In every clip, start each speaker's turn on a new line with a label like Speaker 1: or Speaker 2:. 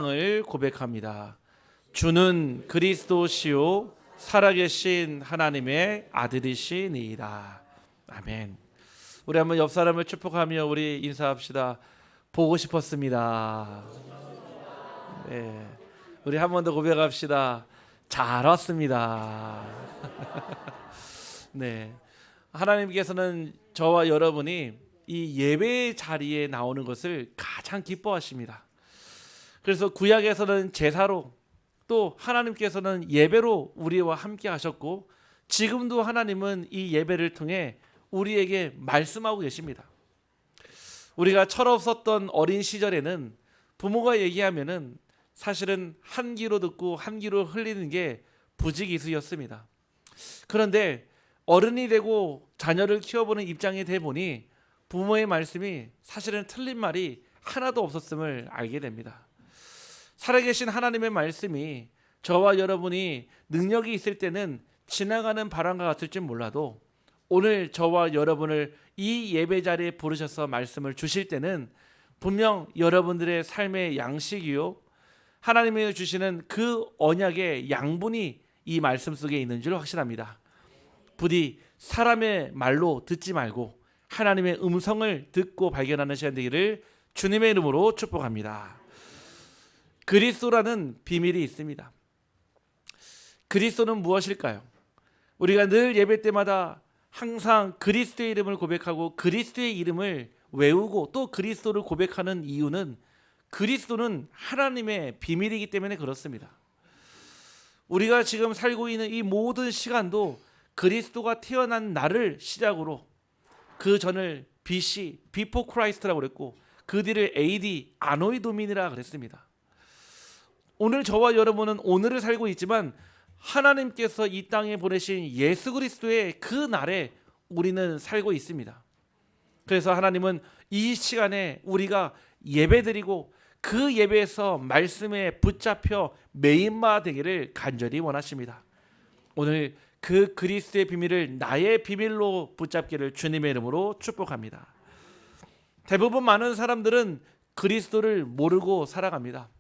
Speaker 1: 을 고백합니다. 주는 그리스도시요 살아계신 하나님의 아들이시니이다. 아멘. 우리 한번 옆 사람을 축복하며 우리 인사합시다. 보고 싶었습니다. 네. 우리 한 번 더 고백합시다. 잘 왔습니다. 네. 하나님께서는 저와 여러분이 이 예배의 자리에 나오는 것을 가장 기뻐하십니다. 그래서 구약에서는 제사로, 또 하나님께서는 예배로 우리와 함께 하셨고, 지금도 하나님은 이 예배를 통해 우리에게 말씀하고 계십니다. 우리가 철없었던 어린 시절에는 부모가 얘기하면은 사실은 한 귀로 듣고 한 귀로 흘리는 게 부지기수였습니다. 그런데 어른이 되고 자녀를 키워보는 입장이 돼 보니 부모의 말씀이 사실은 틀린 말이 하나도 없었음을 알게 됩니다. 살아계신 하나님의 말씀이 저와 여러분이 능력이 있을 때는 지나가는 바람과 같을지 몰라도, 오늘 저와 여러분을 이 예배 자리에 부르셔서 말씀을 주실 때는 분명 여러분들의 삶의 양식이요, 하나님이 주시는 그 언약의 양분이 이 말씀 속에 있는 줄 확신합니다. 부디 사람의 말로 듣지 말고 하나님의 음성을 듣고 발견하는 시간 되기를 주님의 이름으로 축복합니다. 그리스도라는 비밀이 있습니다. 그리스도는 무엇일까요? 우리가 늘 예배 때마다 항상 그리스도의 이름을 고백하고 그리스도의 이름을 외우고 또 그리스도를 고백하는 이유는 그리스도는 하나님의 비밀이기 때문에 그렇습니다. 우리가 지금 살고 있는 이 모든 시간도 그리스도가 태어난 날을 시작으로, 그 전을 BC, Before Christ라고 그랬고 그 뒤를 AD, 아노이 도미니라 그랬습니다. 오늘 저와 여러분은 오늘을 살고 있지만 하나님께서 이 땅에 보내신 예수 그리스도의 그 날에 우리는 살고 있습니다. 그래서 하나님은 이 시간에 우리가 예배드리고 그 예배에서 말씀에 붙잡혀 메인바 되기를 간절히 원하십니다. 오늘 그 그리스도의 비밀을 나의 비밀로 붙잡기를 주님의 이름으로 축복합니다. 대부분 많은 사람들은 그리스도를 모르고 살아갑니다.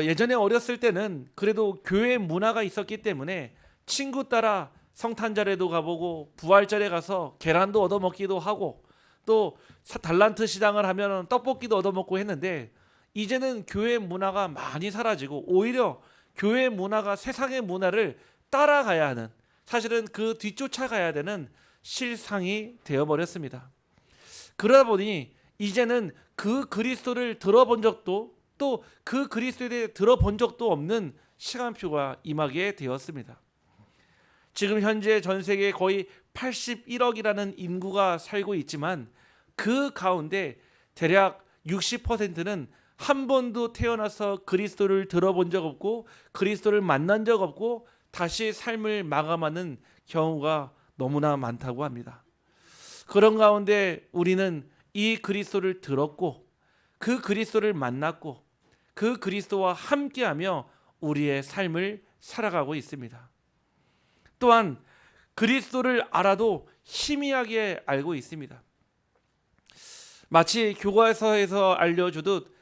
Speaker 1: 예전에 어렸을 때는 그래도 교회 문화가 있었기 때문에 친구 따라 성탄절에도 가보고 부활절에 가서 계란도 얻어먹기도 하고 또 달란트 시장을 하면 떡볶이도 얻어먹고 했는데, 이제는 교회 문화가 많이 사라지고 오히려 교회 문화가 세상의 문화를 따라가야 하는, 사실은 그 뒤쫓아가야 되는 실상이 되어버렸습니다. 그러다 보니 이제는 그 그리스도를 들어본 적도 또 그 그리스도에 대해 들어본 적도 없는 시간표가 임하게 되었습니다. 지금 현재 전 세계에 거의 81억이라는 인구가 살고 있지만 그 가운데 대략 60%는 한 번도 태어나서 그리스도를 들어본 적 없고 그리스도를 만난 적 없고 다시 삶을 마감하는 경우가 너무나 많다고 합니다. 그런 가운데 우리는 이 그리스도를 들었고 그 그리스도를 만났고 그 그리스도와 함께하며 우리의 삶을 살아가고 있습니다. 또한 그리스도를 알아도 희미하게 알고 있습니다. 마치 교과서에서 알려주듯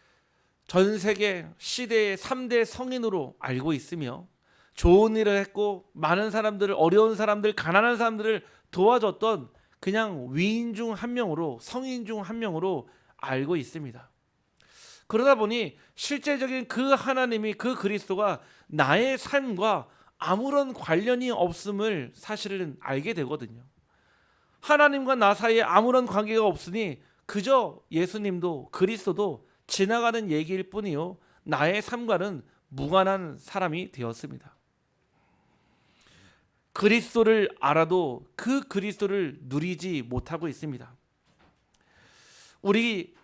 Speaker 1: 전 세계 시대의 3대 성인으로 알고 있으며 좋은 일을 했고 많은 사람들을, 어려운 사람들, 가난한 사람들을 도와줬던 그냥 위인 중 한 명으로, 성인 중 한 명으로 알고 있습니다. 그러다 보니 실제적인 그 하나님이, 그 그리스도가 나의 삶과 아무런 관련이 없음을 사실은 알게 되거든요. 하나님과 나 사이에 아무런 관계가 없으니 그저 예수님도 그리스도도 지나가는 얘기일 뿐이요, 나의 삶과는 무관한 사람이 되었습니다. 그리스도를 알아도 그 그리스도를 누리지 못하고 있습니다. 우리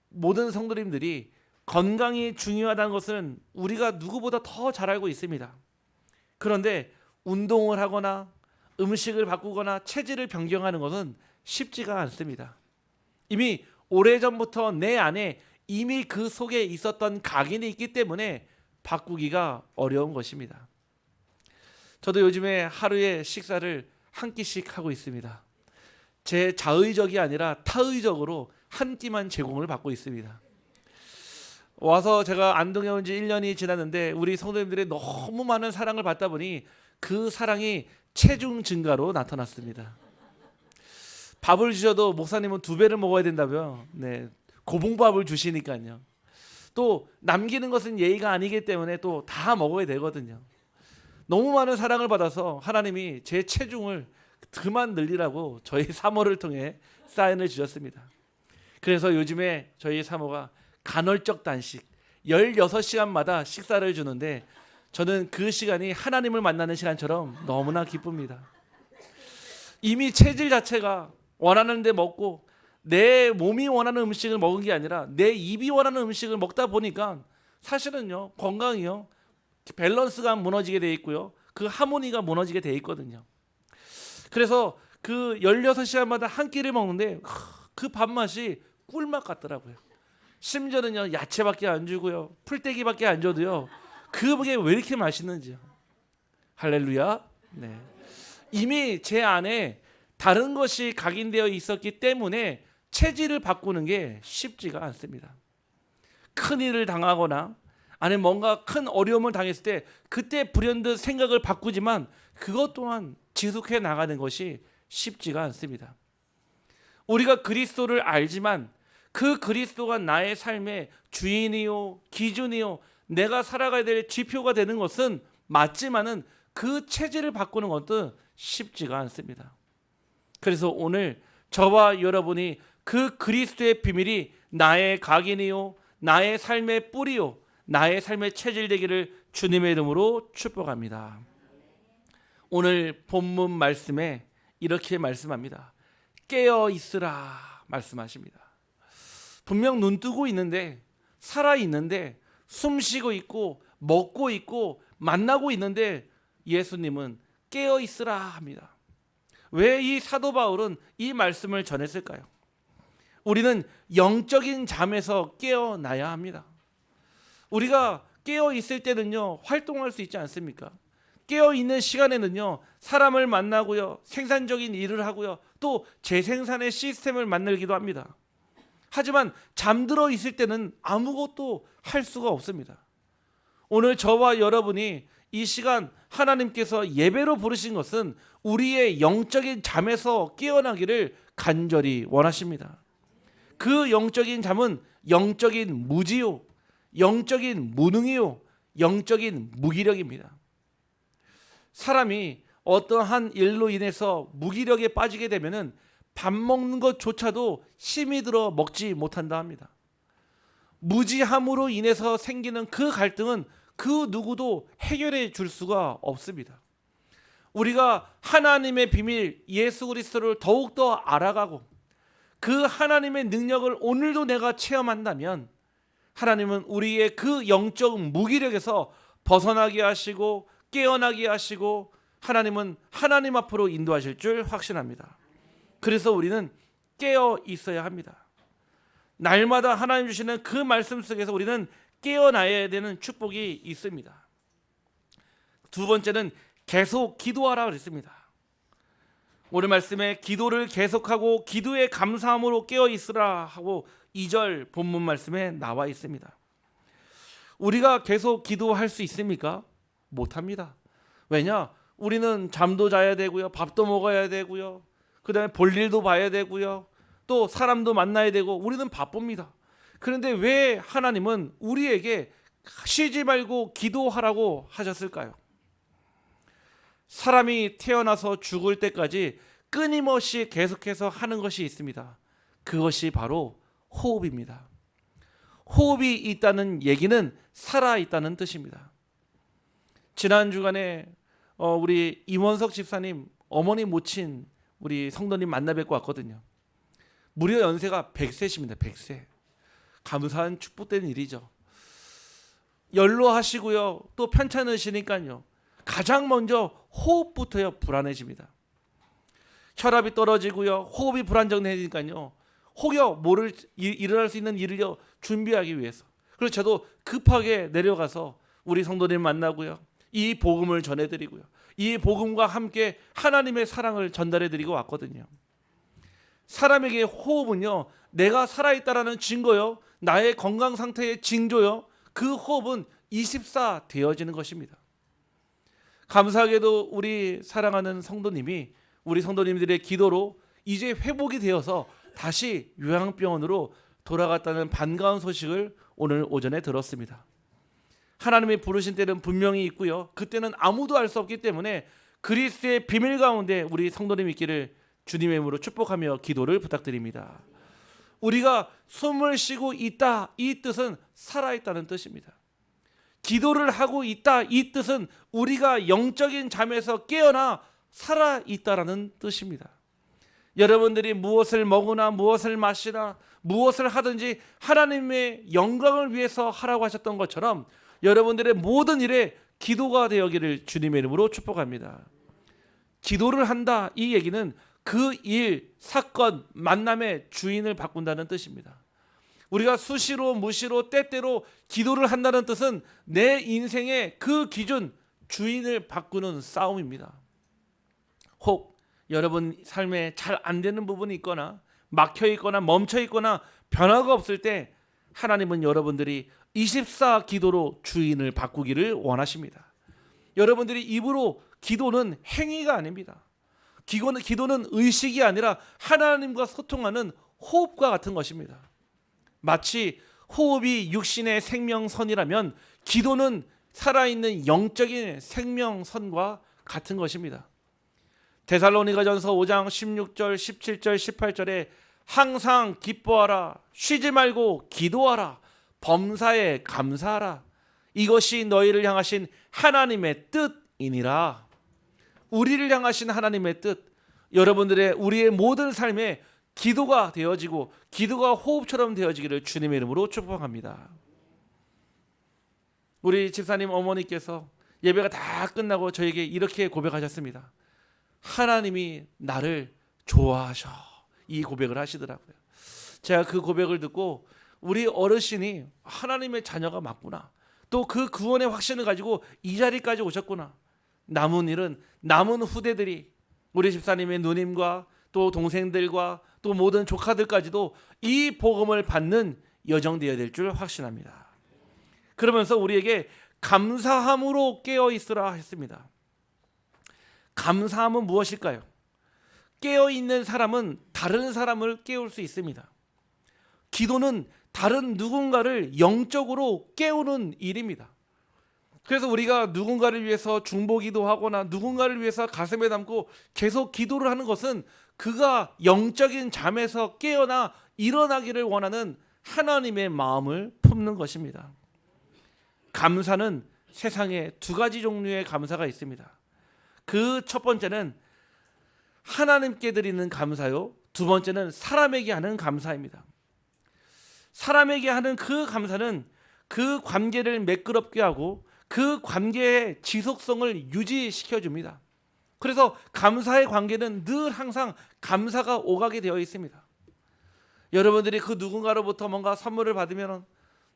Speaker 1: 모든 성도님들이 건강이 중요하다는 것은 우리가 누구보다 더 잘 알고 있습니다. 그런데 운동을 하거나 음식을 바꾸거나 체질을 변경하는 것은 쉽지가 않습니다. 이미 오래전부터 내 안에 이미 그 속에 있었던 각인이 있기 때문에 바꾸기가 어려운 것입니다. 저도 요즘에 하루에 식사를 한 끼씩 하고 있습니다. 제 자의적이 아니라 타의적으로 한 끼만 제공을 받고 있습니다. 와서 제가 안동에 온 지 1년이 지났는데 우리 성도님들의 너무 많은 사랑을 받다 보니 그 사랑이 체중 증가로 나타났습니다. 밥을 주셔도 목사님은 2배를 먹어야 된다고요. 네, 고봉밥을 주시니까요. 또 남기는 것은 예의가 아니기 때문에 또 다 먹어야 되거든요. 너무 많은 사랑을 받아서 하나님이 제 체중을 그만 늘리라고 저희 사모를 통해 사인을 주셨습니다. 그래서 요즘에 저희 사모가 간헐적 단식 16시간마다 식사를 주는데 저는 그 시간이 하나님을 만나는 시간처럼 너무나 기쁩니다. 이미 체질 자체가 원하는 데 먹고 내 몸이 원하는 음식을 먹은 게 아니라 내 입이 원하는 음식을 먹다 보니까 사실은요, 건강이요, 밸런스가 무너지게 돼 있고요, 그 하모니가 무너지게 돼 있거든요. 그래서 그 16시간마다 한 끼를 먹는데 그 밥맛이 꿀맛 같더라고요. 심지어는요, 야채밖에 안 주고요, 풀떼기밖에 안 줘도요, 그게 왜 이렇게 맛있는지요. 할렐루야. 네. 이미 제 안에 다른 것이 각인되어 있었기 때문에 체질을 바꾸는 게 쉽지가 않습니다. 큰 일을 당하거나 아니면 뭔가 큰 어려움을 당했을 때 그때 불현듯 생각을 바꾸지만 그것 또한 지속해 나가는 것이 쉽지가 않습니다. 우리가 그리스도를 알지만 그 그리스도가 나의 삶의 주인이요, 기준이요, 내가 살아가야 될 지표가 되는 것은 맞지만은 그 체질을 바꾸는 것도 쉽지가 않습니다. 그래서 오늘 저와 여러분이 그 그리스도의 비밀이 나의 각인이요, 나의 삶의 뿌리요, 나의 삶의 체질 되기를 주님의 이름으로 축복합니다. 오늘 본문 말씀에 이렇게 말씀합니다. 깨어 있으라 말씀하십니다. 분명 눈 뜨고 있는데, 살아 있는데, 숨 쉬고 있고, 먹고 있고, 만나고 있는데 예수님은 깨어 있으라 합니다. 왜 이 사도 바울은 이 말씀을 전했을까요? 우리는 영적인 잠에서 깨어나야 합니다. 우리가 깨어 있을 때는요, 활동할 수 있지 않습니까? 깨어 있는 시간에는요, 사람을 만나고요, 생산적인 일을 하고요, 또 재생산의 시스템을 만들기도 합니다. 하지만 잠들어 있을 때는 아무것도 할 수가 없습니다. 오늘 저와 여러분이 이 시간 하나님께서 예배로 부르신 것은 우리의 영적인 잠에서 깨어나기를 간절히 원하십니다. 그 영적인 잠은 영적인 무지요, 영적인 무능이요, 영적인 무기력입니다. 사람이 어떠한 일로 인해서 무기력에 빠지게 되면은 밥 먹는 것조차도 힘이 들어 먹지 못한다 합니다. 무지함으로 인해서 생기는 그 갈등은 그 누구도 해결해 줄 수가 없습니다. 우리가 하나님의 비밀 예수 그리스도를 더욱더 알아가고 그 하나님의 능력을 오늘도 내가 체험한다면 하나님은 우리의 그 영적 무기력에서 벗어나게 하시고 깨어나게 하시고 하나님은 하나님 앞으로 인도하실 줄 확신합니다. 그래서 우리는 깨어 있어야 합니다. 날마다 하나님 주시는 그 말씀 속에서 우리는 깨어나야 되는 축복이 있습니다. 두 번째는 계속 기도하라 그랬습니다. 오늘 말씀에 기도를 계속하고 기도에 감사함으로 깨어 있으라 하고 2절 본문 말씀에 나와 있습니다. 우리가 계속 기도할 수 있습니까? 못합니다. 왜냐? 우리는 잠도 자야 되고요, 밥도 먹어야 되고요, 그 다음에 볼일도 봐야 되고요, 또 사람도 만나야 되고 우리는 바쁩니다. 그런데 왜 하나님은 우리에게 쉬지 말고 기도하라고 하셨을까요? 사람이 태어나서 죽을 때까지 끊임없이 계속해서 하는 것이 있습니다. 그것이 바로 호흡입니다. 호흡이 있다는 얘기는 살아있다는 뜻입니다. 지난 주간에 우리 임원석 집사님 어머니 모친 우리 성도님 만나 뵙고 왔거든요. 무려 연세가 100세십니다. 100세. 감사한 축복된 일이죠. 연로하시고요, 또 편찮으시니까요, 가장 먼저 호흡부터요 불안해집니다. 혈압이 떨어지고요, 호흡이 불안정해지니까요, 혹여 모를 일어날 수 있는 일을요 준비하기 위해서, 그래서 저도 급하게 내려가서 우리 성도님 만나고요, 이 복음을 전해드리고요, 이 복음과 함께 하나님의 사랑을 전달해드리고 왔거든요. 사람에게 호흡은요, 내가 살아있다라는 증거요, 나의 건강 상태의 징조요, 그 호흡은 24 되어지는 것입니다. 감사하게도 우리 사랑하는 성도님이, 우리 성도님들의 기도로 이제 회복이 되어서 다시 요양병원으로 돌아갔다는 반가운 소식을 오늘 오전에 들었습니다. 하나님이 부르신 때는 분명히 있고요, 그때는 아무도 알 수 없기 때문에 그리스도의 비밀 가운데 우리 성도님 있기를 주님의 이름으로 축복하며 기도를 부탁드립니다. 우리가 숨을 쉬고 있다, 이 뜻은 살아있다는 뜻입니다. 기도를 하고 있다, 이 뜻은 우리가 영적인 잠에서 깨어나 살아있다라는 뜻입니다. 여러분들이 무엇을 먹으나 무엇을 마시나 무엇을 하든지 하나님의 영광을 위해서 하라고 하셨던 것처럼 여러분들의 모든 일에 기도가 되어기를 주님의 이름으로 축복합니다. 기도를 한다, 이 얘기는 그 일, 사건, 만남의 주인을 바꾼다는 뜻입니다. 우리가 수시로 무시로 때때로 기도를 한다는 뜻은 내 인생의 그 기준, 주인을 바꾸는 싸움입니다. 혹 여러분 삶에 잘 안 되는 부분이 있거나 막혀 있거나 멈춰 있거나 변화가 없을 때 하나님은 여러분들이 24 기도로 주인을 바꾸기를 원하십니다. 여러분들이 입으로 기도는 행위가 아닙니다. 기도는 의식이 아니라 하나님과 소통하는 호흡과 같은 것입니다. 마치 호흡이 육신의 생명선이라면 기도는 살아있는 영적인 생명선과 같은 것입니다. 데살로니가전서 5장 16절, 17절, 18절에 항상 기뻐하라, 쉬지 말고 기도하라, 범사에 감사하라, 이것이 너희를 향하신 하나님의 뜻이니라. 우리를 향하신 하나님의 뜻, 여러분들의 우리의 모든 삶에 기도가 되어지고 기도가 호흡처럼 되어지기를 주님의 이름으로 축복합니다. 우리 집사님 어머니께서 예배가 다 끝나고 저에게 이렇게 고백하셨습니다. 하나님이 나를 좋아하셔, 이 고백을 하시더라고요. 제가 그 고백을 듣고 우리 어르신이 하나님의 자녀가 맞구나, 또 그 구원의 확신을 가지고 이 자리까지 오셨구나, 남은 일은 남은 후대들이 우리 집사님의 누님과 또 동생들과 또 모든 조카들까지도 이 복음을 받는 여정되어야 될 줄 확신합니다. 그러면서 우리에게 감사함으로 깨어 있으라 했습니다. 감사함은 무엇일까요? 깨어 있는 사람은 다른 사람을 깨울 수 있습니다. 기도는 다른 누군가를 영적으로 깨우는 일입니다. 그래서 우리가 누군가를 위해서 중보기도 하거나 누군가를 위해서 가슴에 담고 계속 기도를 하는 것은 그가 영적인 잠에서 깨어나 일어나기를 원하는 하나님의 마음을 품는 것입니다. 감사는 세상에 두 가지 종류의 감사가 있습니다. 그 첫 번째는 하나님께 드리는 감사요, 두 번째는 사람에게 하는 감사입니다. 사람에게 하는 그 감사는 그 관계를 매끄럽게 하고 그 관계의 지속성을 유지시켜 줍니다. 그래서 감사의 관계는 늘 항상 감사가 오가게 되어 있습니다. 여러분들이 그 누군가로부터 뭔가 선물을 받으면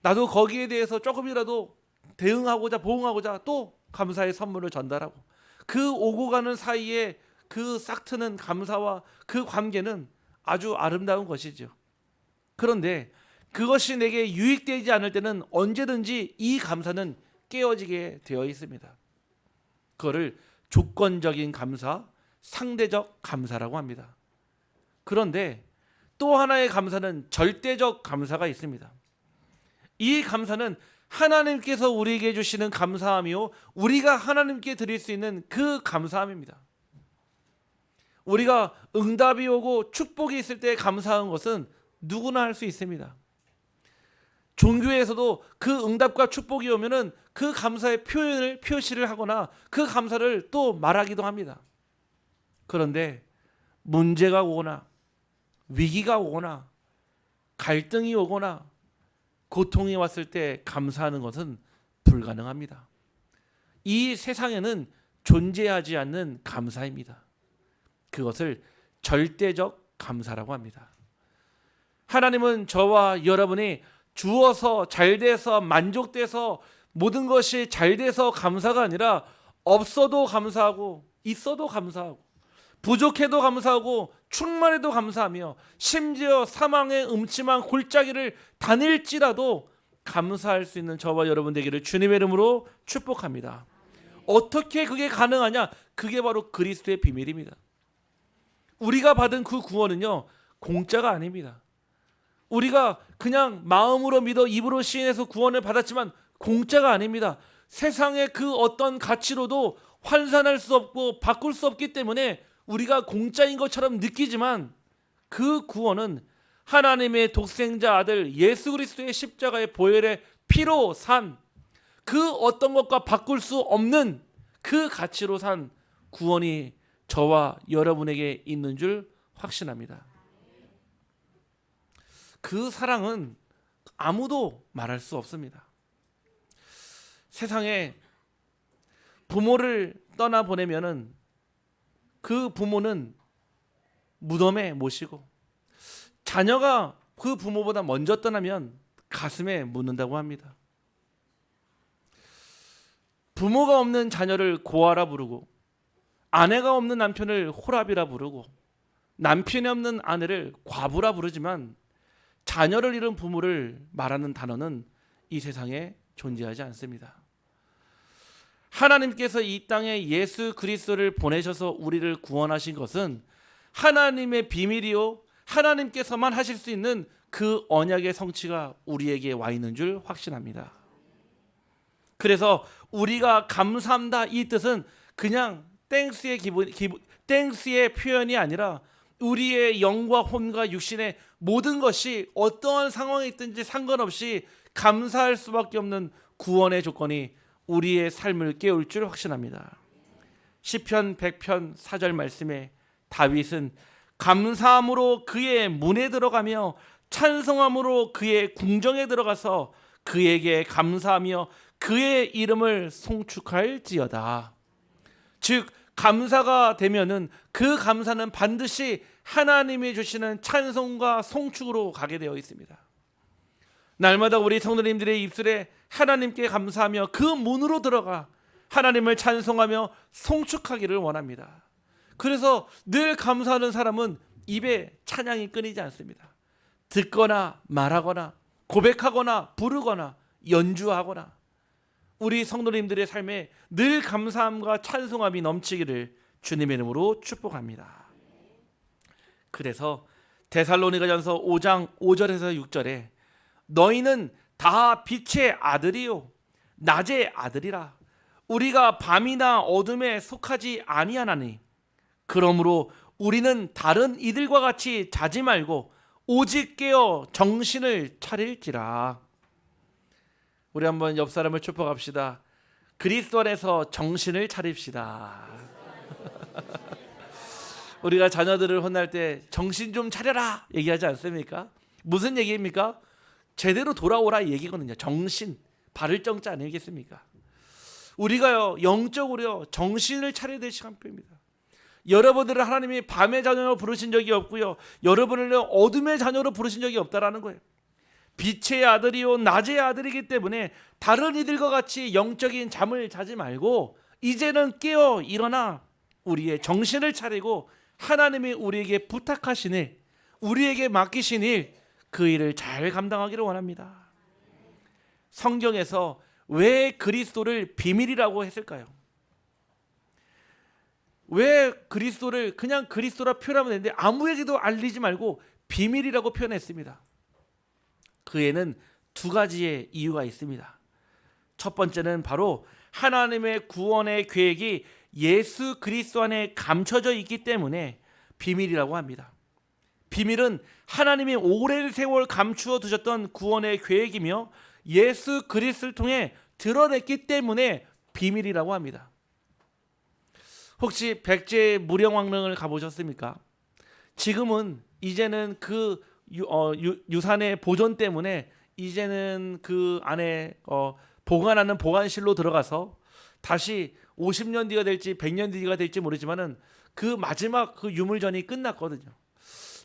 Speaker 1: 나도 거기에 대해서 조금이라도 대응하고자 보응하고자 또 감사의 선물을 전달하고, 그 오고 가는 사이에 그 싹트는 감사와 그 관계는 아주 아름다운 것이죠. 그런데 그것이 내게 유익되지 않을 때는 언제든지 이 감사는 깨어지게 되어 있습니다. 그거를 조건적인 감사, 상대적 감사라고 합니다. 그런데 또 하나의 감사는 절대적 감사가 있습니다. 이 감사는 하나님께서 우리에게 주시는 감사함이요, 우리가 하나님께 드릴 수 있는 그 감사함입니다. 우리가 응답이 오고 축복이 있을 때 감사한 것은 누구나 할 수 있습니다. 종교에서도 그 응답과 축복이 오면은 그 감사의 표시를 하거나 그 감사를 또 말하기도 합니다. 그런데 문제가 오거나 위기가 오거나 갈등이 오거나 고통이 왔을 때 감사하는 것은 불가능합니다. 이 세상에는 존재하지 않는 감사입니다. 그것을 절대적 감사라고 합니다. 하나님은 저와 여러분이 주어서 잘돼서 만족돼서 모든 것이 잘돼서 감사가 아니라 없어도 감사하고 있어도 감사하고 부족해도 감사하고 충만해도 감사하며 심지어 사망의 음침한 골짜기를 다닐지라도 감사할 수 있는 저와 여러분 되기를 주님의 이름으로 축복합니다. 어떻게 그게 가능하냐? 그게 바로 그리스도의 비밀입니다. 우리가 받은 그 구원은요, 공짜가 아닙니다. 우리가 그냥 마음으로 믿어 입으로 시인해서 구원을 받았지만 공짜가 아닙니다. 세상의 그 어떤 가치로도 환산할 수 없고 바꿀 수 없기 때문에 우리가 공짜인 것처럼 느끼지만 그 구원은 하나님의 독생자 아들 예수 그리스도의 십자가의 보혈의 피로 산 그 어떤 것과 바꿀 수 없는 그 가치로 산 구원이 저와 여러분에게 있는 줄 확신합니다. 그 사랑은 아무도 말할 수 없습니다. 세상에 부모를 떠나보내면은 그 부모는 무덤에 모시고 자녀가 그 부모보다 먼저 떠나면 가슴에 묻는다고 합니다. 부모가 없는 자녀를 고아라 부르고 아내가 없는 남편을 호랍이라 부르고 남편이 없는 아내를 과부라 부르지만 자녀를 잃은 부모를 말하는 단어는 이 세상에 존재하지 않습니다. 하나님께서 이 땅에 예수 그리스도를 보내셔서 우리를 구원하신 것은 하나님의 비밀이요 하나님께서만 하실 수 있는 그 언약의 성취가 우리에게 와 있는 줄 확신합니다. 그래서 우리가 감사합니다 이 뜻은 그냥 땡스의 표현이 아니라 우리의 영과 혼과 육신의 모든 것이 어떠한 상황에 있든지 상관없이 감사할 수밖에 없는 구원의 조건이 우리의 삶을 깨울 줄 확신합니다. 시편 100편 4절 말씀에 다윗은 감사함으로 그의 문에 들어가며 찬송함으로 그의 궁정에 들어가서 그에게 감사하며 그의 이름을 송축할지어다. 즉 감사가 되면은 그 감사는 반드시 하나님이 주시는 찬송과 송축으로 가게 되어 있습니다. 날마다 우리 성도님들의 입술에 하나님께 감사하며 그 문으로 들어가 하나님을 찬송하며 송축하기를 원합니다. 그래서 늘 감사하는 사람은 입에 찬양이 끊이지 않습니다. 듣거나 말하거나 고백하거나 부르거나 연주하거나 우리 성도님들의 삶에 늘 감사함과 찬송함이 넘치기를 주님의 이름으로 축복합니다. 그래서 데살로니가전서 5장 5절에서 6절에 너희는 다 빛의 아들이요 낮의 아들이라 우리가 밤이나 어둠에 속하지 아니하나니 그러므로 우리는 다른 이들과 같이 자지 말고 오직 깨어 정신을 차릴지라. 우리 한번 옆 사람을 축복합시다. 그리스도 안에서 정신을 차립시다. 우리가 자녀들을 혼날 때 정신 좀 차려라 얘기하지 않습니까? 무슨 얘기입니까? 제대로 돌아오라 얘기거든요. 정신, 바를 정자 아니겠습니까? 우리가요 영적으로 정신을 차려야 될 시간표입니다. 여러분들을 하나님이 밤의 자녀로 부르신 적이 없고요, 여러분을 어둠의 자녀로 부르신 적이 없다라는 거예요. 빛의 아들이요 낮의 아들이기 때문에 다른 이들과 같이 영적인 잠을 자지 말고 이제는 깨어 일어나 우리의 정신을 차리고 하나님이 우리에게 부탁하신 일, 우리에게 맡기신 일, 그 일을 잘 감당하기를 원합니다. 성경에서 왜 그리스도를 비밀이라고 했을까요? 왜 그리스도를 그냥 그리스도라 표현하면 되는데 아무에게도 알리지 말고 비밀이라고 표현했습니다. 그에는 두 가지의 이유가 있습니다. 첫 번째는 바로 하나님의 구원의 계획이 예수 그리스도 안에 감춰져 있기 때문에 비밀이라고 합니다. 비밀은 하나님이 오랜 세월 감추어 두셨던 구원의 계획이며 예수 그리스도를 통해 드러냈기 때문에 비밀이라고 합니다. 혹시 백제 무령왕릉을 가보셨습니까? 지금은 이제는 그 유산의 보존 때문에 이제는 그 안에 보관하는 보관실로 들어가서 다시 50년 뒤가 될지 100년 뒤가 될지 모르지만은 그 마지막 그 유물전이 끝났거든요.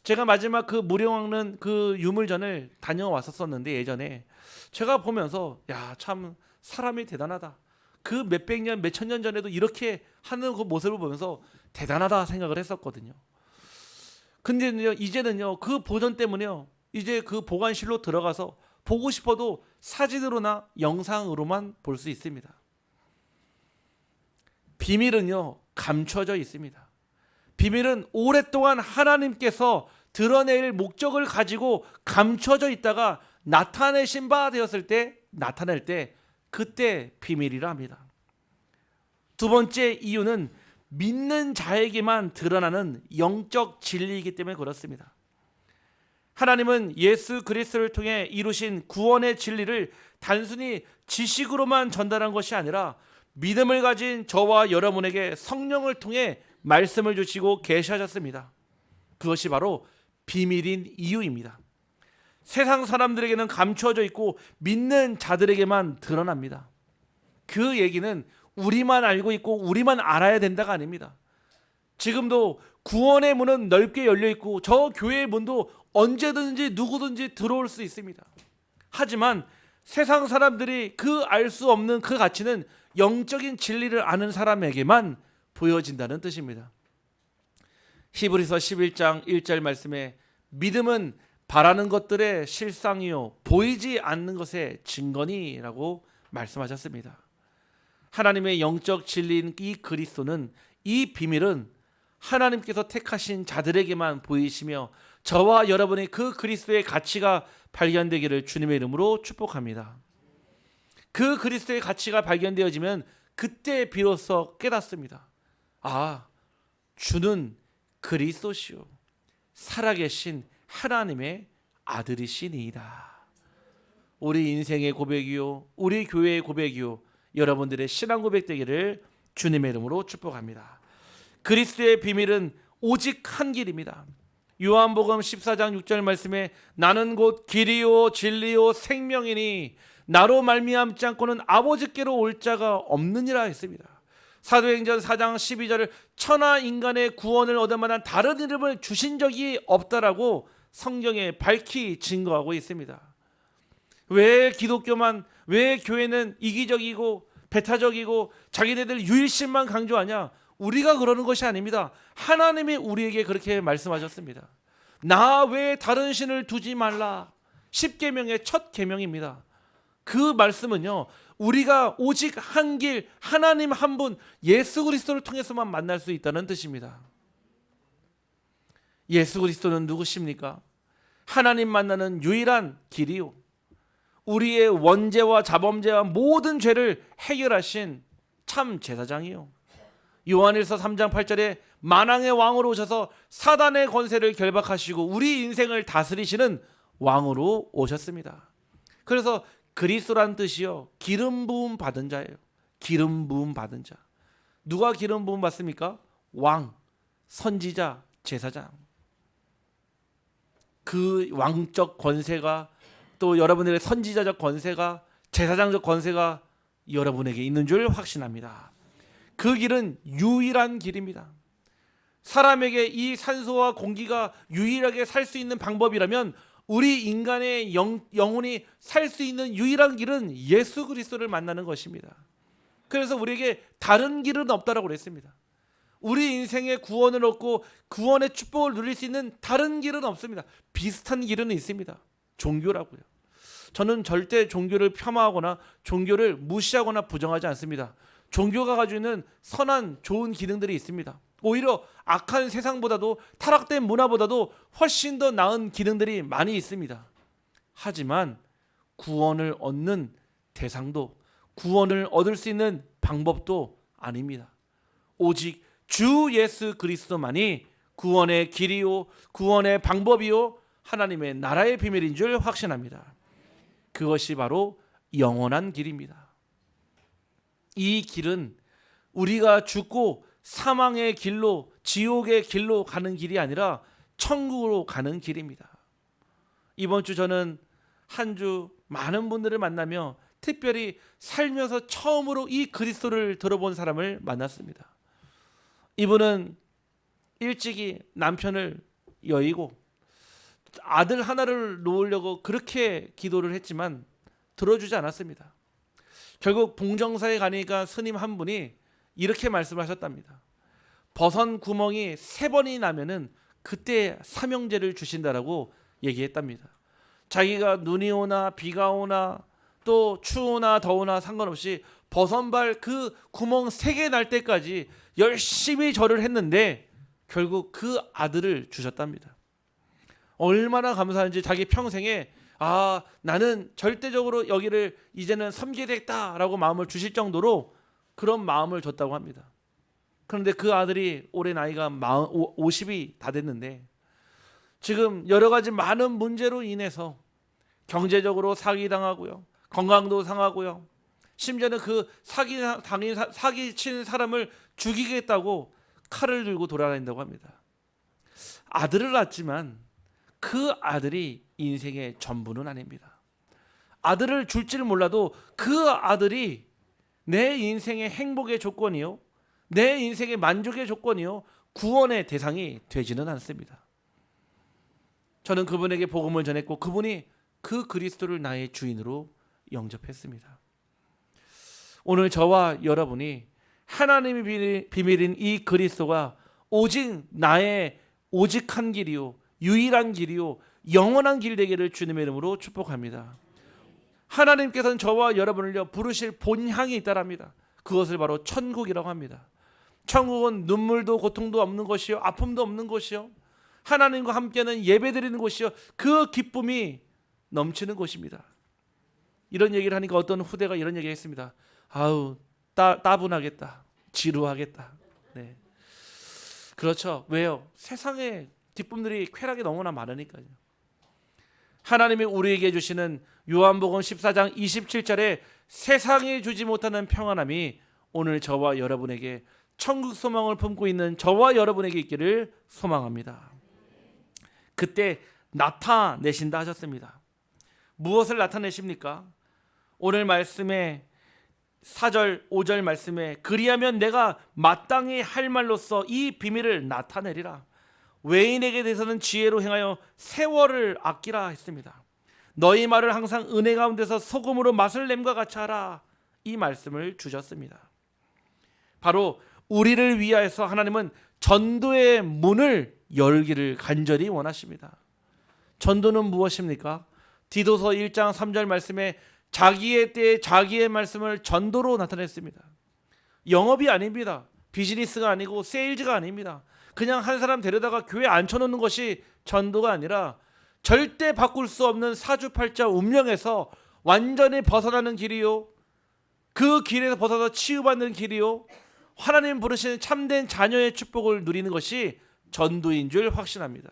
Speaker 1: 제가 마지막 그 무령왕릉 그 유물전을 다녀왔었는데 예전에 제가 보면서 야, 참 사람이 대단하다. 그 몇백 년, 몇천 년 전에도 이렇게 하는 그 모습을 보면서 대단하다 생각을 했었거든요. 근데요, 이제는요, 그 보존 때문에요, 이제 그 보관실로 들어가서 보고 싶어도 사진으로나 영상으로만 볼 수 있습니다. 비밀은요, 감춰져 있습니다. 비밀은 오랫동안 하나님께서 드러낼 목적을 가지고 감춰져 있다가 나타내신 바 되었을 때, 나타낼 때 그때 비밀이라 합니다. 두 번째 이유는 믿는 자에게만 드러나는 영적 진리이기 때문에 그렇습니다. 하나님은 예수 그리스도를 통해 이루신 구원의 진리를 단순히 지식으로만 전달한 것이 아니라 믿음을 가진 저와 여러분에게 성령을 통해 말씀을 주시고 계시하셨습니다. 그것이 바로 비밀인 이유입니다. 세상 사람들에게는 감추어져 있고 믿는 자들에게만 드러납니다. 그 얘기는 우리만 알고 있고 우리만 알아야 된다가 아닙니다. 지금도 구원의 문은 넓게 열려 있고 저 교회의 문도 언제든지 누구든지 들어올 수 있습니다. 하지만 세상 사람들이 그 알 수 없는 그 가치는 영적인 진리를 아는 사람에게만 보여진다는 뜻입니다. 히브리서 11장 1절 말씀에 믿음은 바라는 것들의 실상이요 보이지 않는 것의 증거니라고 말씀하셨습니다. 하나님의 영적 진리인 이 그리스도는, 이 비밀은 하나님께서 택하신 자들에게만 보이시며 저와 여러분의 그 그리스도의 가치가 발견되기를 주님의 이름으로 축복합니다. 그 그리스도의 가치가 발견되어지면 그때 비로소 깨닫습니다. 아, 주는 그리스도시요 살아계신 하나님의 아들이시니이다. 우리 인생의 고백이요, 우리 교회의 고백이요, 여러분들의 신앙 고백 되기를 주님의 이름으로 축복합니다. 그리스도의 비밀은 오직 한 길입니다. 요한복음 14장 6절 말씀에 나는 곧 길이요 진리요 생명이니 나로 말미암지 않고는 아버지께로 올 자가 없느니라 했습니다. 사도행전 4장 12절을 천하 인간의 구원을 얻을 만한 다른 이름을 주신 적이 없다라고 성경에 밝히 증거하고 있습니다. 왜 기독교만, 왜 교회는 이기적이고 배타적이고 자기네들 유일신만 강조하냐? 우리가 그러는 것이 아닙니다. 하나님이 우리에게 그렇게 말씀하셨습니다. 나 외에 다른 신을 두지 말라. 10계명의 첫 계명입니다. 그 말씀은요, 우리가 오직 한 길, 하나님 한 분, 예수 그리스도를 통해서만 만날 수 있다는 뜻입니다. 예수 그리스도는 누구십니까? 하나님 만나는 유일한 길이요, 우리의 원죄와 자범죄와 모든 죄를 해결하신 참 제사장이요, 요한일서 3장 8절에 만왕의 왕으로 오셔서 사단의 권세를 결박하시고 우리 인생을 다스리시는 왕으로 오셨습니다. 그래서 그리스도란 뜻이요, 기름 부음 받은 자예요. 기름 부음 받은 자. 누가 기름 부음 받습니까? 왕, 선지자, 제사장. 그 왕적 권세가, 또 여러분들의 선지자적 권세가, 제사장적 권세가 여러분에게 있는 줄 확신합니다. 그 길은 유일한 길입니다. 사람에게 이 산소와 공기가 유일하게 살 수 있는 방법이라면 우리 인간의 영혼이 살 수 있는 유일한 길은 예수 그리스도를 만나는 것입니다. 그래서 우리에게 다른 길은 없다라고 그랬습니다. 우리 인생의 구원을 얻고 구원의 축복을 누릴 수 있는 다른 길은 없습니다. 비슷한 길은 있습니다. 종교라고요. 저는 절대 종교를 폄하하거나 종교를 무시하거나 부정하지 않습니다. 종교가 가지고 있는 선한 좋은 기능들이 있습니다. 오히려 악한 세상보다도, 타락된 문화보다도 훨씬 더 나은 기능들이 많이 있습니다. 하지만 구원을 얻는 대상도, 구원을 얻을 수 있는 방법도 아닙니다. 오직 주 예수 그리스도만이 구원의 길이요, 구원의 방법이요, 하나님의 나라의 비밀인 줄 확신합니다. 그것이 바로 영원한 길입니다. 이 길은 우리가 죽고 사망의 길로, 지옥의 길로 가는 길이 아니라 천국으로 가는 길입니다. 이번 주 저는 한 주 많은 분들을 만나며 특별히 살면서 처음으로 이 그리스도를 들어본 사람을 만났습니다. 이분은 일찍이 남편을 여의고 아들 하나를 놓으려고 그렇게 기도를 했지만 들어주지 않았습니다. 결국 봉정사에 가니까 스님 한 분이 이렇게 말씀하셨답니다. 버선 구멍이 3번이 나면은 그때 삼형제를 주신다라고 얘기했답니다. 자기가 눈이 오나 비가 오나 또 추우나 더우나 상관없이 버선발 그 구멍 3개 날 때까지 열심히 절을 했는데 결국 그 아들을 주셨답니다. 얼마나 감사한지 자기 평생에 나는 절대적으로 여기를 이제는 섬기게 됐다라고 마음을 주실 정도로 그런 마음을 줬다고 합니다. 그런데 그 아들이 올해 나이가 50이 다 됐는데 지금 여러 가지 많은 문제로 인해서 경제적으로 사기당하고요, 건강도 상하고요, 심지어는 그 사기친 사람을 죽이겠다고 칼을 들고 돌아다닌다고 합니다. 아들을 낳았지만 그 아들이 인생의 전부는 아닙니다. 아들을 줄지를 몰라도 그 아들이 내 인생의 행복의 조건이요, 내 인생의 만족의 조건이요, 구원의 대상이 되지는 않습니다. 저는 그분에게 복음을 전했고 그분이 그 그리스도를 나의 주인으로 영접했습니다. 오늘 저와 여러분이 하나님의 비밀인 이 그리스도가 오직 나의 오직한 길이요, 유일한 길이요, 영원한 길 되기를 주님의 이름으로 축복합니다. 하나님께서는 저와 여러분을 부르실 본향이 있다랍니다. 그것을 바로 천국이라고 합니다. 천국은 눈물도 고통도 없는 것이요, 아픔도 없는 것이요, 하나님과 함께하는 예배드리는 곳이요, 그 기쁨이 넘치는 곳입니다. 이런 얘기를 하니까 어떤 후대가 이런 얘기 했습니다. 따분하겠다, 지루하겠다. 네. 그렇죠. 왜요? 세상에 기쁨들이 쾌락이 너무나 많으니까요. 하나님이 우리에게 주시는 요한복음 14장 27절에 세상에 주지 못하는 평안함이 오늘 저와 여러분에게, 천국 소망을 품고 있는 저와 여러분에게 있기를 소망합니다. 그때 나타내신다 하셨습니다. 무엇을 나타내십니까? 오늘 말씀에 4절 5절 말씀에 그리하면 내가 마땅히 할 말로써 이 비밀을 나타내리라. 외인에게 대해서는 지혜로 행하여 세월을 아끼라 했습니다. 너희 말을 항상 은혜 가운데서 소금으로 맛을 냄과 같이 하라. 이 말씀을 주셨습니다. 바로 우리를 위하여서 하나님은 전도의 문을 열기를 간절히 원하십니다. 전도는 무엇입니까? 디도서 1장 3절 말씀에 자기의 때에 자기의 말씀을 전도로 나타냈습니다. 영업이 아닙니다. 비즈니스가 아니고 세일즈가 아닙니다. 그냥 한 사람 데려다가 교회 앉혀놓는 것이 전도가 아니라 절대 바꿀 수 없는 사주팔자 운명에서 완전히 벗어나는 길이요, 그 길에서 벗어나 치유받는 길이요, 하나님 부르시는 참된 자녀의 축복을 누리는 것이 전도인 줄 확신합니다.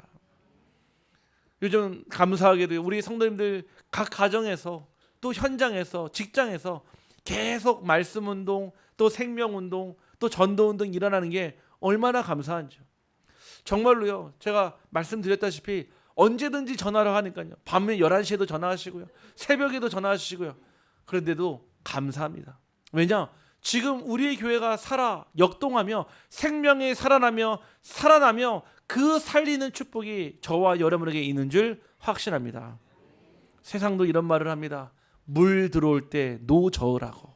Speaker 1: 요즘 감사하게도 우리 성도님들 각 가정에서 또 현장에서 직장에서 계속 말씀 운동, 또 생명 운동, 또 전도 운동 일어나는 게 얼마나 감사한지요. 정말로요, 제가 말씀드렸다시피 언제든지 전화를 하니까요, 밤에 11시에도 전화하시고요, 새벽에도 전화하시고요. 그런데도 감사합니다. 왜냐? 지금 우리의 교회가 역동하며 생명이 살아나며 그 살리는 축복이 저와 여러분에게 있는 줄 확신합니다. 세상도 이런 말을 합니다. 물 들어올 때 노 저으라고.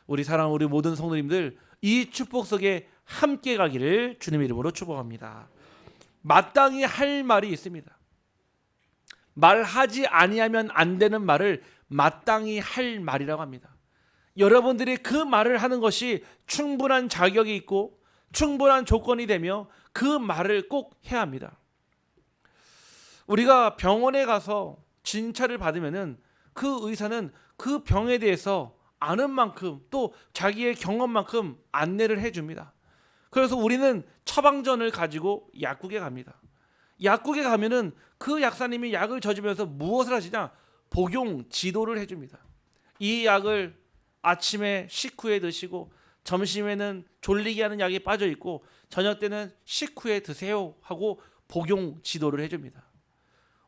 Speaker 1: 우리 사랑하는 우리 모든 성도님들, 이 축복 속에 함께 가기를 주님의 이름으로 축복합니다. 마땅히 할 말이 있습니다. 말하지 아니하면 안 되는 말을 마땅히 할 말이라고 합니다. 여러분들이 그 말을 하는 것이 충분한 자격이 있고 충분한 조건이 되며 그 말을 꼭 해야 합니다. 우리가 병원에 가서 진찰을 받으면은 그 의사는 그 병에 대해서 아는 만큼 또 자기의 경험만큼 안내를 해줍니다. 그래서 우리는 처방전을 가지고 약국에 갑니다. 약국에 가면은 그 약사님이 약을 져주면서 무엇을 하시냐? 복용 지도를 해줍니다. 이 약을 아침에 식후에 드시고 점심에는 졸리게 하는 약이 빠져 있고 저녁 때는 식후에 드세요 하고 복용 지도를 해줍니다.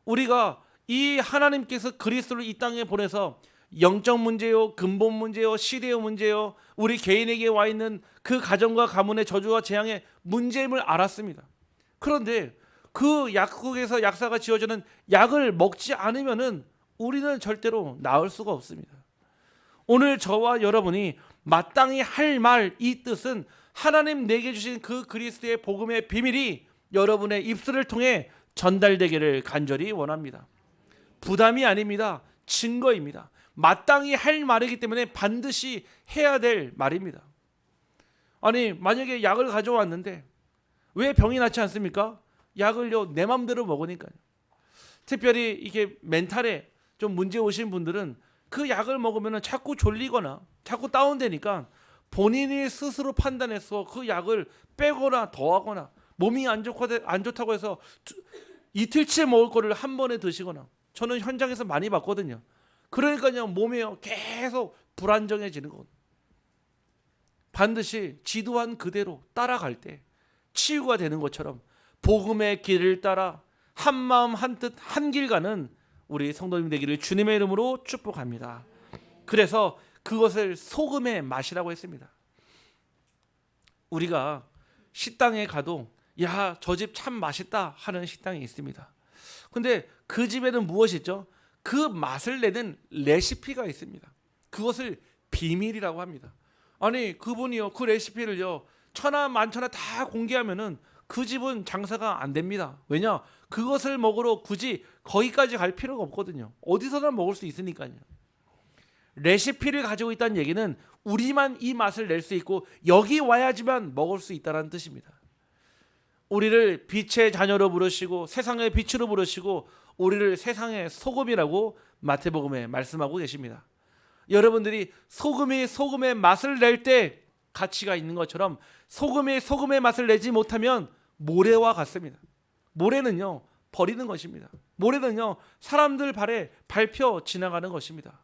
Speaker 1: 우리가 이 하나님께서 그리스도를 이 땅에 보내서 영적 문제요, 근본 문제요, 시대의 문제요, 우리 개인에게 와 있는 그 가정과 가문의 저주와 재앙의 문제임을 알았습니다. 그런데 그 약국에서 약사가 지어주는 약을 먹지 않으면은 우리는 절대로 나을 수가 없습니다. 오늘 저와 여러분이 마땅히 할 말, 이 뜻은 하나님 내게 주신 그 그리스도의 복음의 비밀이 여러분의 입술을 통해 전달되기를 간절히 원합니다. 부담이 아닙니다. 증거입니다. 마땅히 할 말이기 때문에 반드시 해야 될 말입니다. 아니, 만약에 약을 가져왔는데 왜 병이 낫지 않습니까? 약을요, 내 맘대로 먹으니까요. 특별히 이게 멘탈에 좀 문제 오신 분들은 그 약을 먹으면 자꾸 졸리거나 자꾸 다운되니까 본인이 스스로 판단해서 그 약을 빼거나 더하거나, 몸이 안 좋다고 해서 이틀째 먹을 거를 한 번에 드시거나, 저는 현장에서 많이 봤거든요. 그러니까요, 몸이 계속 불안정해지는 것. 반드시 지도한 그대로 따라갈 때 치유가 되는 것처럼 복음의 길을 따라 한 마음 한 뜻 한 길 가는 우리 성도님 되기를 주님의 이름으로 축복합니다. 그래서 그것을 소금의 맛이라고 했습니다. 우리가 식당에 가도 야, 저 집 참 맛있다 하는 식당이 있습니다. 근데 그 집에는 무엇이 있죠? 그 맛을 내는 레시피가 있습니다. 그것을 비밀이라고 합니다. 아니, 그분이요, 그 레시피를요, 천하 만천하 다 공개하면은 그 집은 장사가 안 됩니다. 왜냐? 그것을 먹으러 굳이 거기까지 갈 필요가 없거든요. 어디서나 먹을 수 있으니까요. 레시피를 가지고 있다는 얘기는 우리만 이 맛을 낼 수 있고 여기 와야지만 먹을 수 있다는 뜻입니다. 우리를 빛의 자녀로 부르시고 세상의 빛으로 부르시고 우리를 세상의 소금이라고 마태복음에 말씀하고 계십니다. 여러분들이 소금이 소금의 맛을 낼 때 가치가 있는 것처럼 소금이 소금의 맛을 내지 못하면 모래와 같습니다. 모래는요, 버리는 것입니다. 모래는요, 사람들 발에 밟혀 지나가는 것입니다.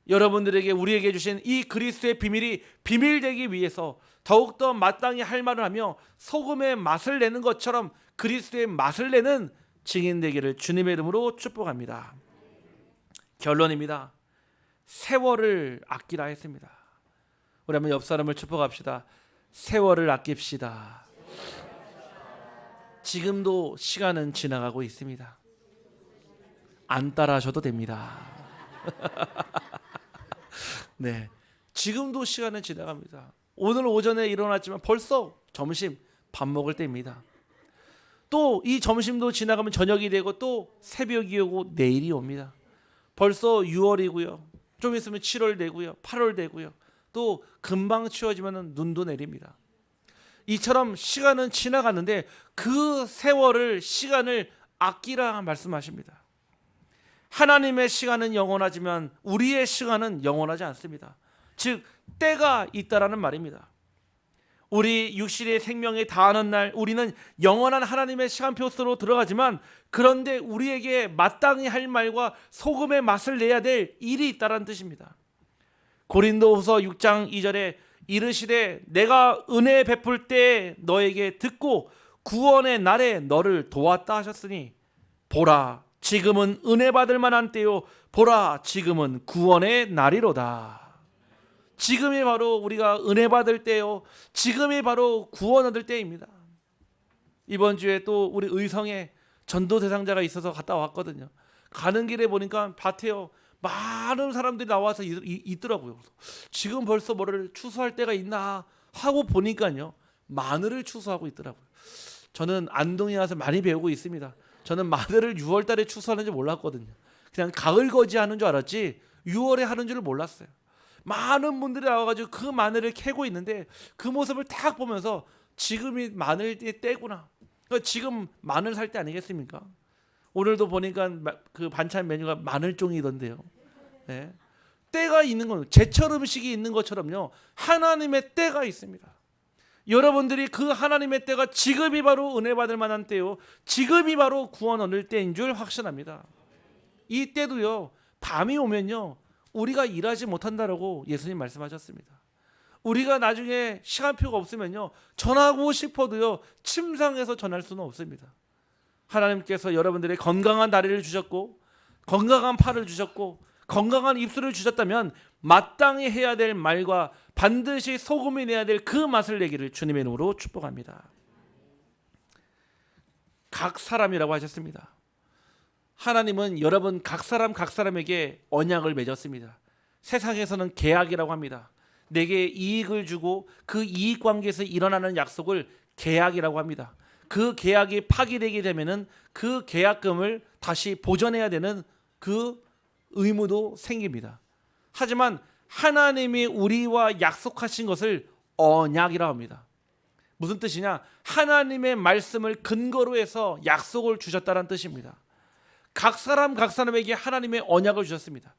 Speaker 1: 여러분들에게, 우리에게 주신 이 그리스도의 비밀이 비밀되기 위해서 더욱더 마땅히 할 말을 하며 소금의 맛을 내는 것처럼 그리스도의 맛을 내는 증인 되기를 주님의 이름으로 축복합니다. 결론입니다. 세월을 아끼라 했습니다. 우리 한번 옆 사람을 축복합시다. 세월을 아낍시다. 지금도 시간은 지나가고 있습니다. 안 따라하셔도 됩니다. 네, 지금도 시간은 지나갑니다. 오늘 오전에 일어났지만 벌써 점심 밥 먹을 때입니다. 또 이 점심도 지나가면 저녁이 되고 또 새벽이 오고 내일이 옵니다. 벌써 6월이고요. 좀 있으면 7월 되고요. 8월 되고요. 또 금방 추워지면 눈도 내립니다. 이처럼 시간은 지나가는데 그 세월을, 시간을 아끼라 말씀하십니다. 하나님의 시간은 영원하지만 우리의 시간은 영원하지 않습니다. 즉 때가 있다라는 말입니다. 우리 육신의 생명이 다하는 날 우리는 영원한 하나님의 시간표 속으로 들어가지만, 그런데 우리에게 마땅히 할 말과 소금의 맛을 내야 될 일이 있다라는 뜻입니다. 고린도후서 6장 2절에 이르시되 내가 은혜 베풀 때 너에게 듣고 구원의 날에 너를 도왔다 하셨으니 보라 지금은 은혜 받을 만한 때요 보라 지금은 구원의 날이로다. 지금이 바로 우리가 은혜 받을 때요, 지금이 바로 구원 얻을 때입니다. 이번 주에 또 우리 의성에 전도 대상자가 있어서 갔다 왔거든요. 가는 길에 보니까 밭에요 많은 사람들이 나와서 있더라고요. 지금 벌써 뭐를 추수할 때가 있나 하고 보니까요, 마늘을 추수하고 있더라고요. 저는 안동에 와서 많이 배우고 있습니다. 저는 마늘을 6월 달에 추수하는지 몰랐거든요. 그냥 가을 거지 하는 줄 알았지 6월에 하는 줄 몰랐어요. 많은 분들이 나와가지고 그 마늘을 캐고 있는데 그 모습을 딱 보면서 지금이 마늘 때구나. 그러니까 지금 마늘 살 때 아니겠습니까? 오늘도 보니까 그 반찬 메뉴가 마늘종이던데요. 네. 때가 있는 건 제철 음식이 있는 것처럼요, 하나님의 때가 있습니다. 여러분들이 그 하나님의 때가 지금이 바로 은혜 받을 만한 때요, 지금이 바로 구원 얻을 때인 줄 확신합니다. 이 때도요, 밤이 오면요 우리가 일하지 못한다라고 예수님 말씀하셨습니다. 우리가 나중에 시간표가 없으면요 전하고 싶어도요 침상에서 전할 수는 없습니다. 하나님께서 여러분들의 건강한 다리를 주셨고 건강한 팔을 주셨고 건강한 입술을 주셨다면 마땅히 해야 될 말과 반드시 소금이 내야 될 그 맛을 내기를 주님의 이름으로 축복합니다. 각 사람이라고 하셨습니다. 하나님은 여러분 각 사람에게 언약을 맺었습니다. 세상에서는 계약이라고 합니다. 내게 이익을 주고 그 이익 관계에서 일어나는 약속을 계약이라고 합니다. 그 계약이 파기되게 되면은 그 계약금을 다시 보전해야 되는 그 의무도 생깁니다. 하지만 하나님이 우리와 약속하신 것을 언약이라고 합니다. 무슨 뜻이냐? 하나님의 말씀을 근거로 해서 약속을 주셨다는 뜻입니다. 각 사람에게 하나님의 언약을 주셨습니다.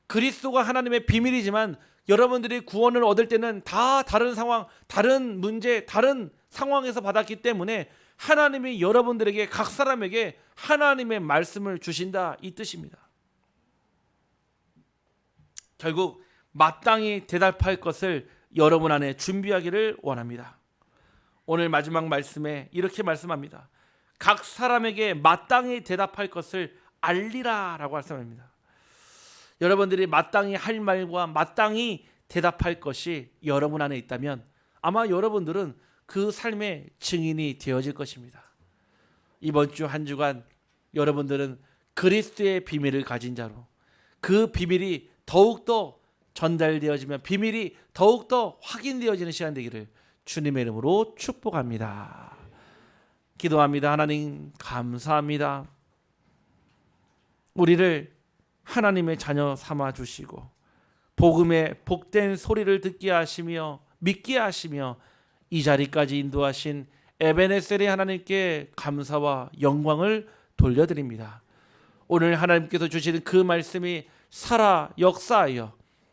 Speaker 1: 그리스도가 하나님의 비밀이지만 여러분들이 구원을 얻을 때는 다 다른 상황, 다른 문제, 다른 상황에서 받았기 때문에 하나님이 여러분들에게 각 사람에게 하나님의 말씀을 주신다, 이 뜻입니다. 결국 마땅히 대답할 것을 여러분 안에 준비하기를 원합니다. 오늘 마지막 말씀에 이렇게 말씀합니다. 각 사람에게 마땅히 대답할 것을 알리라라고 말씀합니다. 여러분들이 마땅히 할 말과 마땅히 대답할 것이 여러분 안에 있다면 아마 여러분들은 그 삶의 증인이 되어질 것입니다. 이번 주 한 주간 여러분들은 그리스도의 비밀을 가진 자로 그 비밀이 더욱더 전달되어지면 비밀이 더욱더 확인되어지는 시간 되기를 주님의 이름으로 축복합니다. 기도합니다. 하나님 감사합니다. 우리를 하나님의 자녀 삼아 주시고 복음의 복된 소리를 듣게 하시며 믿게 하시며 이 자리까지 인도하신 에베네셀의 하나님께 감사와 영광을 돌려드립니다. 오늘 하나님께서 주시는 그 말씀이 살아 역사하여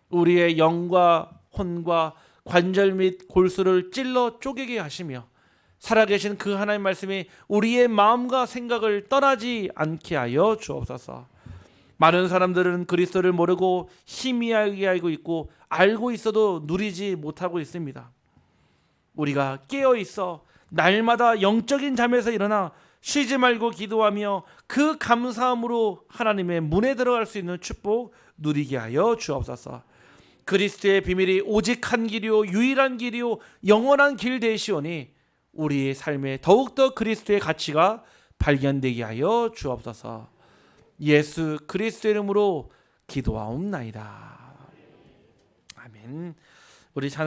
Speaker 1: 우리의 영과 혼과 관절 및 골수를 찔러 쪼개게 하시며 살아계신 그 하나님 말씀이 우리의 마음과 생각을 떠나지 않게 하여 주옵소서. 많은 사람들은 그리스도를 모르고 희미하게 알고 있고 알고 있어도 누리지 못하고 있습니다. 우리가 깨어 있어 날마다 영적인 잠에서 일어나 쉬지 말고 기도하며 그 감사함으로 하나님의 문에 들어갈 수 있는 축복 누리게 하여 주옵소서. 그리스도의 비밀이 오직 한 길이요 유일한 길이요 영원한 길 되시오니 우리의 삶에 더욱더 그리스도의 가치가 발견되게 하여 주옵소서. 예수 그리스도의 이름으로 기도하옵나이다. 아멘. 우리 찬